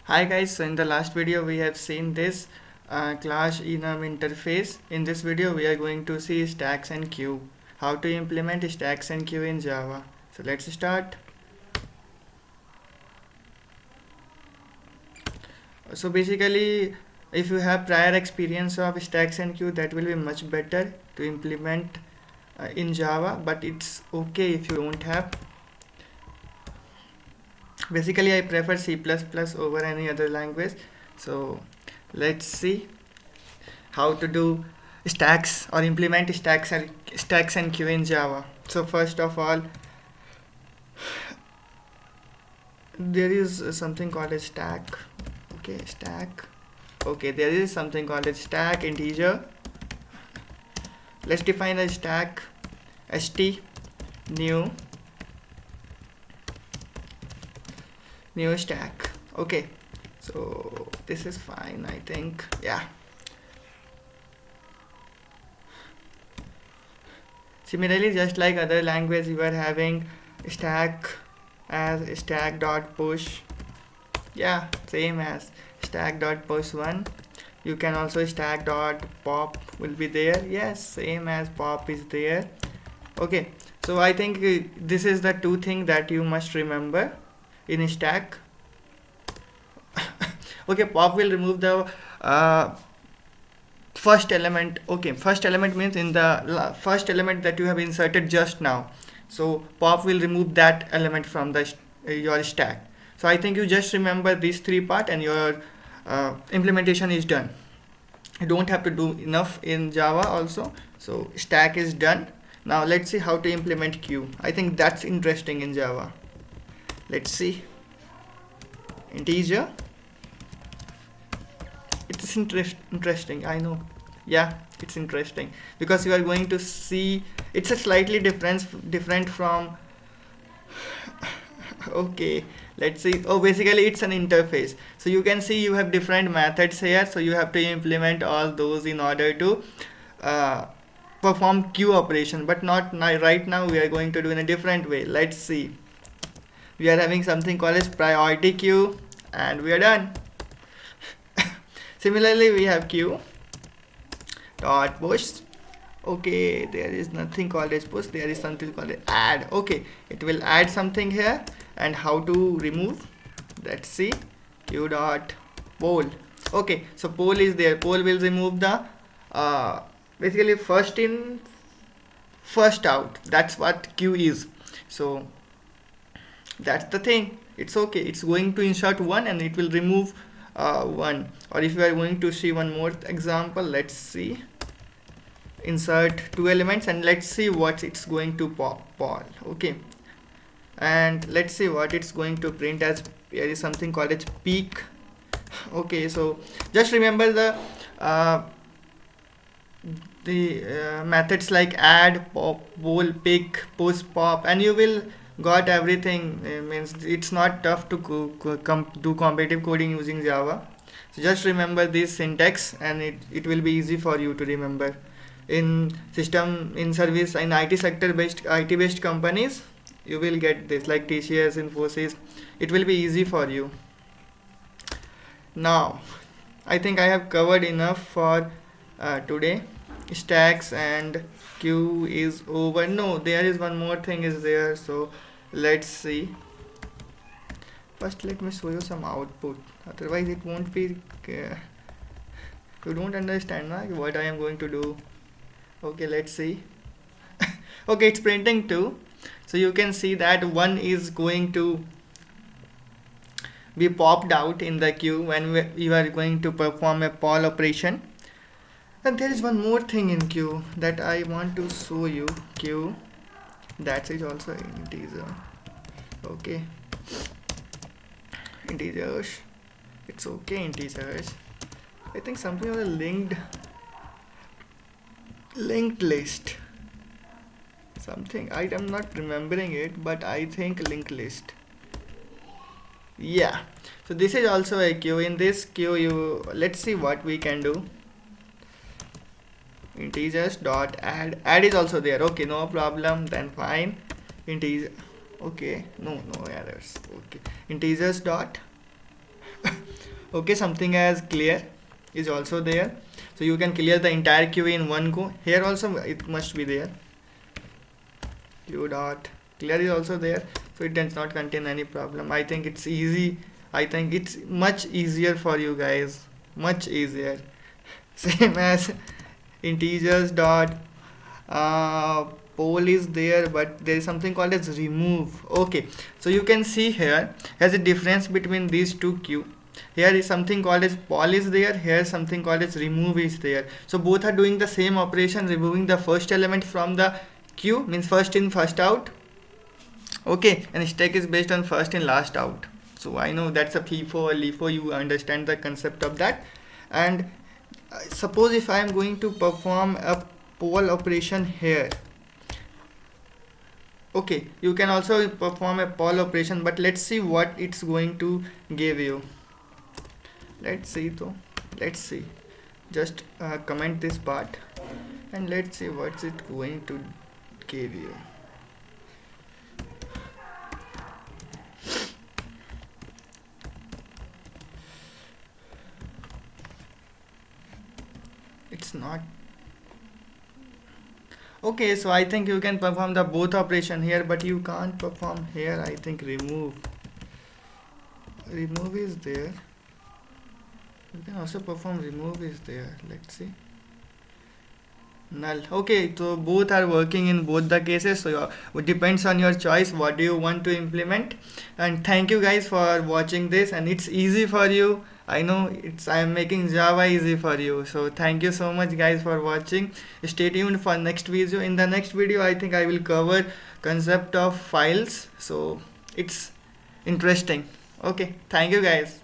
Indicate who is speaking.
Speaker 1: Hi guys, so in the last video we have seen this class enum interface. In this video we are going to see stacks and queue, how to implement stacks and queue in Java. So let's start. So basically, if you have prior experience of stacks and queue, that will be much better to implement in Java, but it's okay if you don't have. Basically I prefer C++ over any other language. So let's see how to do stacks or implement stacks and queue in Java. So first of all, there is something called a stack. Okay, stack. Okay, there is something called a stack integer. Let's define a stack. st new stack. Okay, so this is fine, I think. Yeah. Similarly, just like other language, you are having stack as stack dot push. Yeah, same as stack dot push 1. You can also stack dot pop will be there. Yes, same as pop is there. Okay, so I think this is the two things that you must remember in stack. Okay, pop will remove the first element. Okay, first element means in the first element that you have inserted just now. So pop will remove that element from the your stack. So I think you just remember these three part and your implementation is done. You don't have to do enough in Java also. So stack is done. Now let's see how to implement queue. I think that's interesting in Java. Let's see. Integer. It's interesting, I know. Yeah, it's interesting because you are going to see it's a slightly different from okay, let's see. Oh, basically it's an interface. So you can see you have different methods here, so you have to implement all those in order to uh, perform queue operation, but not right now. We are going to do in a different way. Let's see. We are having something called as priority queue and we are done. Similarly, we have queue dot push. Okay, there is nothing called as push, there is something called as add. Okay, it will add something here. And how to remove, let's see. Queue dot poll. Okay, so poll is there. Poll will remove the basically first in first out. That's what queue is. So that's the thing. It's okay, it's going to insert one and it will remove one. Or if you are going to see one more example, let's see. Insert two elements and let's see what it's going to pop. Okay, and let's see what it's going to print as. There is something called as peak. Okay, so just remember the methods like add, pop, poll, pick, post, pop, and you will got everything. Means it's not tough to do competitive coding using Java. So just remember this syntax and it will be easy for you to remember. In system, in service, in IT sector based, IT based companies, you will get this like TCS, Infosys. It will be easy for you. Now I think I have covered enough for today. Stacks and queue is over. No, there is one more thing is there. So let's see. First let me show you some output, otherwise it won't be you don't understand what I am going to do. Okay, let's see. Okay, it's printing 2. So you can see that 1 is going to be popped out in the queue when you are going to perform a poll operation. And there is one more thing in queue that I want to show you. Queue, that is also integer. Okay, integers, it's okay, integers. I think something of a linked list, something. I am not remembering it, but I think linked list. Yeah, so this is also a queue. In this queue, let's see what we can do. Integers dot add is also there. Okay, no problem, then fine. Integer, okay, no errors. Okay, integers dot Okay, something as clear is also there, so you can clear the entire queue in one go. Here also it must be there. Q dot clear is also there, so it does not contain any problem. I think it's easy. I think it's much easier for you guys, much easier. Same as integers dot poll is there, but there is something called as remove. Okay, so you can see here has a difference between these two queue. Here is something called as poll is there, here something called as remove is there. So both are doing the same operation, removing the first element from the queue, means first in first out. Okay, and stack is based on first in last out. So I know that's a FIFO or LIFO, you understand the concept of that. And suppose if I am going to perform a poll operation here. Okay, you can also perform a poll operation, but let's see what it's going to give you. Let's see though, let's see, just comment this part and let's see what's it going to give you. It's not okay, so I think you can perform the both operation here, but you can't perform here. I think remove is there. You can also perform remove is there. Let's see. Null. Okay, so both are working in both the cases, so it depends on your choice what do you want to implement. And thank you guys for watching this, and it's easy for you. I know I am making Java easy for you, so thank you so much guys for watching. Stay tuned for next video. In the next video I think I will cover concept of files, so it's interesting. Okay, thank you guys.